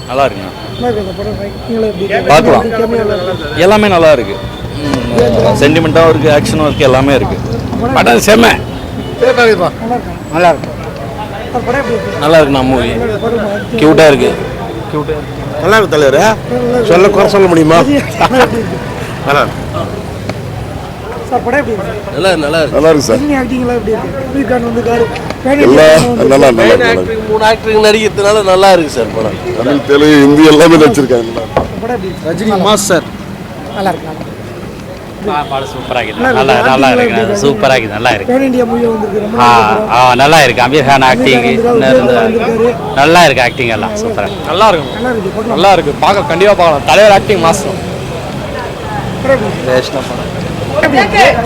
நல்லா இருக்குங்க. பார்க்கலாம், எல்லாமே நல்லா இருக்கு. சென்டிமெண்ட்டாகவும் இருக்குது, ஆக்ஷனும் இருக்குது, எல்லாமே இருக்குது. படம் செம்ம நல்லா இருக்கு. நல்லா இருக்குண்ணா மூவி. க்யூட்டாக இருக்குது. நல்லா இருக்கு தலைவர். சொல்ல குறை சொல்ல முடியுமா? நல்லா இருக்கு. நல்லா இருக்கு சார். மூணு ஆக்டருக்கு நடிக்கிறதுனால நல்லா இருக்கு சார் படம். தமிழ், தெலுங்கு, ஹிந்தி எல்லாமே நடிச்சிருக்காங்க. Rajini mass sir. நல்லா இருக்கு. படம் சூப்பராக இருக்குது. நல்லா இருக்கு. சூப்பராக இருக்குது. நல்லா இருக்கு. நல்லா இருக்கு. அமீர் கான் ஆக்டிங் நல்லா இருக்கு. ஆக்டிங் எல்லாம் சூப்பராக நல்லா இருக்கும். நல்லா இருக்கு. பார்க்க கண்டிப்பாக பார்க்கலாம். தலைவர் ஆக்டிங் மாசம்.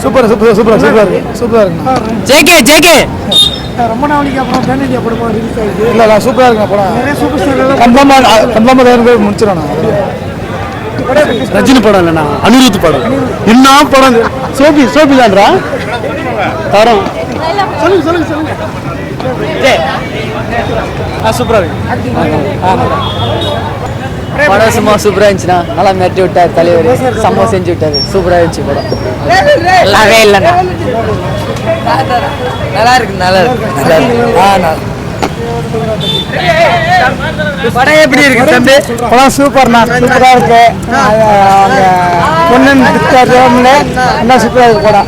சூப்பர் சூப்பர் சூப்பர் சூப்பர் சூப்பரா இருக்கு. ஜேகே ரொம்ப நாளைக்கு அப்புறம் பேன் இந்தியா படமா ரிலீஸ் ஆயிருக்கு. இல்ல சூப்பரா இருக்கு படம். நிறைய சூப்பர் ஸ்டார் கன்ஃபார்மா தான் முடிச்சிரானா. ரஜினி படம் இல்லைண்ணா, அனிருத் படம். என்ன படம்? சோபி தான்டா தரம். சொல்லுங்க. சூப்பரா இருக்கு படம். சும்மா சூப்பராக இருந்துச்சுண்ணா. நல்லா மிரட்டி விட்டார் தலைவர். சம்பவம் செஞ்சு விட்டாரு. சூப்பராக இருந்துச்சு படம். நல்லாவே இல்லைண்ணா. நல்லா இருக்கு. படம் எப்படி இருக்கு தம்பி? படம் சூப்பர்ண்ணா. சூப்பராக இருக்கு. பொண்ணு என்ன சூப்பராக இருக்கு படம்.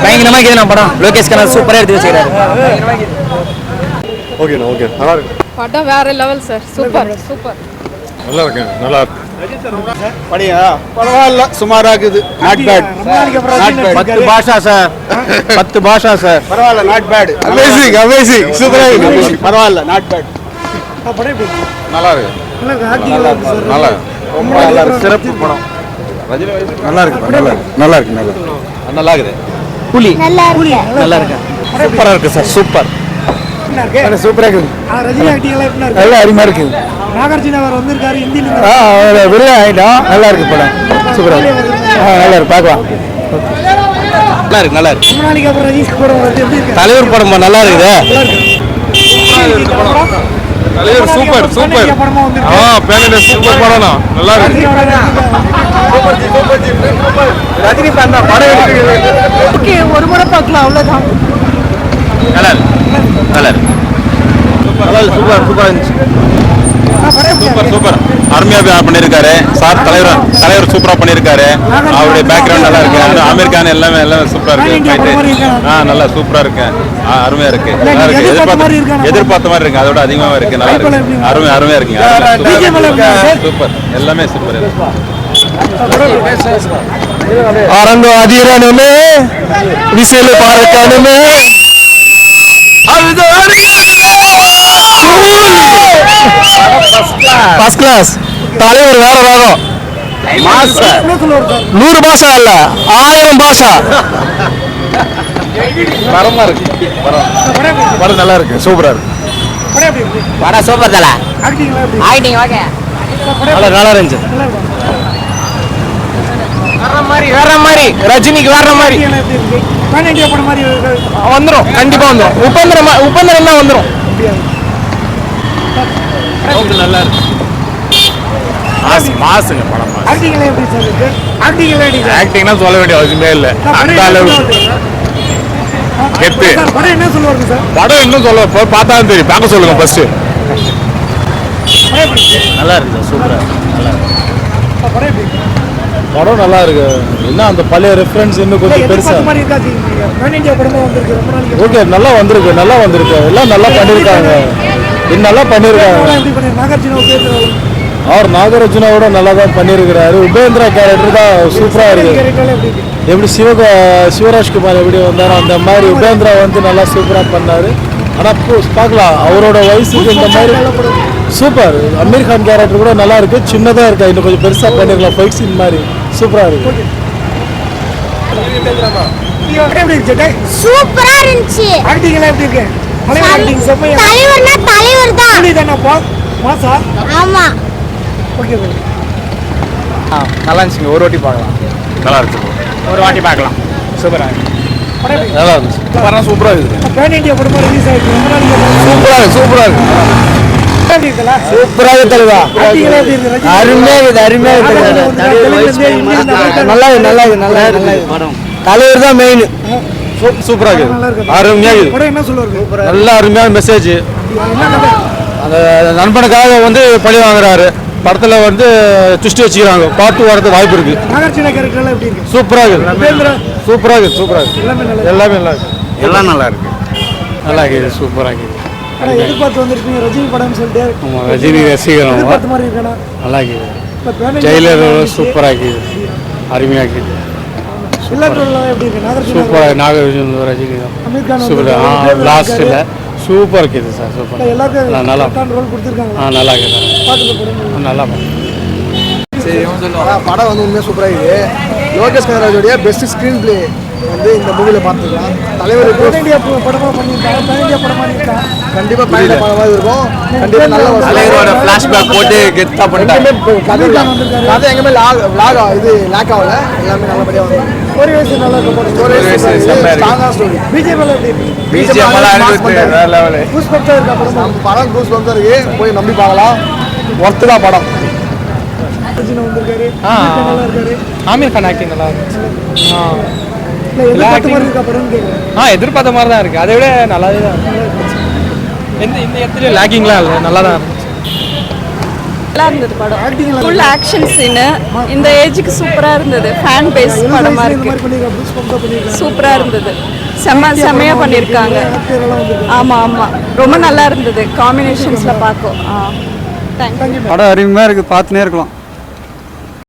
பயங்கரமாக இருக்குதுண்ணா படம். லோகேஷ் கண்ணா சூப்பராக எடுத்து வச்சுக்கிறாரு. ஓகேண்ணா ஓகே. நல்லா இருக்கு படம். வேற லெவல் சார். சூப்பர். நல்லா இருக்கு. நல்லா இருக்கு. படியா பரவாயில்ல, சுமாராக இருக்குது. Not bad. 10 Basha sir. 10 Basha sir. பரவாயில்ல. Not bad. அமேசிங் சூப்பராக இருக்கு. பரவாயில்ல. Not bad. நல்லா இருக்கு. நல்லா இருக்கு. ரொம்ப நல்லா இருக்கு. சிறப்பு படம். நல்லா இருக்கு. நல்லா இருக்குது. புலி நல்லா இருக்கு. சூப்பராக இருக்கு சார். சூப்பர். சூப்பராக இருக்குது. ரஜினி ஆக்டிங் எல்லாம் எப்படி இருக்கு? நல்லா அருமையா இருக்கு. நாகார்ஜுன அவர் வந்திருக்காரு ஹிந்தில. விருது ஆயிடும். நல்லா இருக்கு படம். சூப்பரா இருக்கு. நல்லா இருக்கு. பார்க்கலாம். நல்லா இருக்கு. ரொம்ப நாளைக்கு அப்புறம் ரஜினி படம் வருது. எப்படி இருக்கு? தலைவர் படம் நல்லா இருக்குது. தலைவர் சூப்பர். பேன் சூப்பர் படம்னா நல்லா இருக்கு. ரஜினி படம் ஓகே, ஒரு முறை பார்க்கலாம், அவ்வளவுதான். நல்லா இருக்கு. சூப்பர் அருமையா பண்ணிருக்காரு சார். தலைவர் சூப்பரா பண்ணிருக்காரு. அவருடைய பேக்ரவுண்ட் நல்லா இருக்கு. அமீர் கான் எல்லாமே சூப்பரா இருக்கு. நல்லா சூப்பரா இருக்கு. அருமையா இருக்கு. நல்லா இருக்கு. எதிர்பார்த்த மாதிரி இருக்கு. அதோட அதிகமா இருக்கு. நல்லா இருக்கு. அருமையா இருக்குங்க. சூப்பர். எல்லாமே சூப்பர். ஆரம்ப அதிரனுமே விசில் பார்க்கணுமே. First class. தலைவர் வேற ராகம். 100 பாஷா இல்ல, 1000 பாஷா. பரமா இருக்கு. படம் நல்லா இருக்கு. சூப்பரா இருக்கு. படம் சூப்பர் தல. Acting okay. நல்லா இருந்துச்சு. வேற மாதிரி ரஜினிக்கு வேற மாதிரி வந்துடும். கண்டிப்பா வந்துடும். உபேந்திரம் தான் வந்துடும். நல்லா இருக்கு. மாசுங்க படம். ஆக்டிங்னா சொல்ல வேண்டிய அவசியமே இல்லை. அந்த அளவுக்கு கெத்து. படம் இன்னும் சொல்ல பார்த்தா தெரியும். பார்க்க சொல்லுங்க ஃபர்ஸ்ட். நல்லா இருக்கு. சூப்பரா படம் நல்லா இருக்கு. என்ன அந்த பழைய ரெஃபரன்ஸ் இன்னும் கொஞ்சம் பெருசா. ஓகே, நல்லா வந்திருக்கு. எல்லாம் நல்லா பண்ணிருக்காங்க. நல்லா பண்ணிருக்காங்க. அவர் நாகார்ஜுனாவோட நல்லா தான் பண்ணியிருக்கிறாரு. உபேந்திரா கேரக்டர் தான் சூப்பரா இருக்கு. எப்படி சிவராஜ்குமார் எப்படி வந்தாரோ அந்த மாதிரி உபேந்திரா நல்லா சூப்பரா பண்ணாரு. ஆனா பார்க்கலாம், அவரோட வயசுக்கு இந்த மாதிரி சூப்பர். அமீர் கான் கேரக்டர் கூட நல்லா இருக்கு. சின்னதா இருக்கா, இன்னும் கொஞ்சம் பெருசா பண்ணிருக்கலாம். ஃபைட் சீன் மாதிரி சூப்பரா இருக்கு. சூப்பரா இருந்துச்சு. ஆக்டிங் எல்லாம் எப்படி இருக்கு? தலைவர் தான். மாசா? ஆமா. ஓகே. நல்லா இருந்துச்சுங்க. ஒரு வாட்டி பார்க்கலாம். நல்லா இருக்கு. ஒரு வாட்டி பார்க்கலாம். சூப்பரா நல்லா இருந்துச்சு. படம் சூப்பரா இருக்குது. பேன் இந்தியா படமா ரிலீஸ் ஆயிருக்கு. சூப்பரா இருக்கு. சூப்பராக தலைவா அருமையாக நல்லா தலைவர் தான் மெயின் சூப்பராக அருமையாக என்ன சொல்லுவாரு நல்ல அருமையான மெசேஜ் அந்த நண்பனுக்காக வந்து பழி வாங்குறாரு படத்தில் வந்து ட்விஸ்ட் வச்சுக்கிறாங்க பாட்டு வரது வாய்ப்பு இருக்கு நாகார்ஜுன கேரக்டர் எப்படி இருக்கு சூப்பராக உபேந்திரா சூப்பராக எல்லாமே நல்லா இருக்கு எல்லாம் நல்லா இருக்கு நல்லா இருக்குது சூப்பராக இருக்குது எதிர்பார்த்து வந்திருக்கீங்க ரஜினி படம்னு சொல்லிட்டு ஆமாம் ரஜினி ரசிகரம் எதிர்பார்த்த மாதிரி இருக்கானா நல்லா இருக்குது இப்ப பேன் ஜெயிலர் சூப்பராக இருக்குது அருமையாக இருக்குது சில்லர்லாம் எப்படி இருக்கு நாகார்ஜுன சூப்பராக நாகார்ஜுன ரஜினி தான் அமீர் கான் சூப்பர் லாஸ்ட்டில் சூப்பர் இருக்குது சார் சூப்பர் எல்லாருக்கும் நல்லா ரோல் கொடுத்துருக்காங்க நல்லா இருக்குது பார்த்துட்டு போறீங்க நல்லா படம் வந்து உண்மையாக சூப்பராக இருக்குது லோகேஷ் கனகராஜோடைய பெஸ்ட் ஸ்க்ரீன் பிளே வந்து இந்த மூவியில் பார்த்துக்கலாம் தலைவர் இந்தியா படமாக பண்ணியிருக்காங்க பேன் இந்தியா படமாக பண்ணியிருக்காங்க கண்டிப்பாக பேன் இந்தியா படமாக இருக்கும் கண்டிப்பாக நல்ல ஒரு தலைவரோட ஃப்ளாஷ்பேக் போட்டு கெத்தா பண்ணிட்டாங்க கதை எங்கேயுமே லாக் ஆகல எல்லாமே நல்லபடியாக வரும் ஸ்டோரி வைஸ் நல்லா இருக்கும் ஸ்ட்ராங்காக ஸ்டோரி பிஜிஎம் எப்படி BGM எல்லாம் இருக்கு, வேற level. கூஸ் பம்ப்ஸாக இருக்கா படம் கூஸ் பம்ப்ஸாக இருக்கு போய் நம்பி பார்க்கலாம் ஒர்த்து தான் படம் வந்திருக்காரு நல்லா இருக்காரு ஆமீர் கான் ஆக்டிங் நல்லா இருந்துச்சு எதிர்பார்த்த மாதிரி இருக்கா படம் கேட்குறேன் எதிர்பார்த்த மாதிரி தான் இருக்குது அதை விட நல்லாவே தான் இந்த இடத்துல லேக்கிங்லாம் இல்லை நல்லா தான் இருந்துச்சு நல்லா இருந்தது படம் ஃபுல் ஆக்ஷன் சீனு இந்த ஏஜுக்கு சூப்பராக இருந்தது ஃபேன் பேஸ் படமாக இருக்கு சூப்பராக இருந்தது செம்மையாக பண்ணியிருக்காங்க ஆமாம் ரொம்ப நல்லா இருந்தது காம்பினேஷன்ஸில் பார்க்கும் தேங்க்யூ படம் அருமையாக இருக்குது பார்த்துனே இருக்கலாம்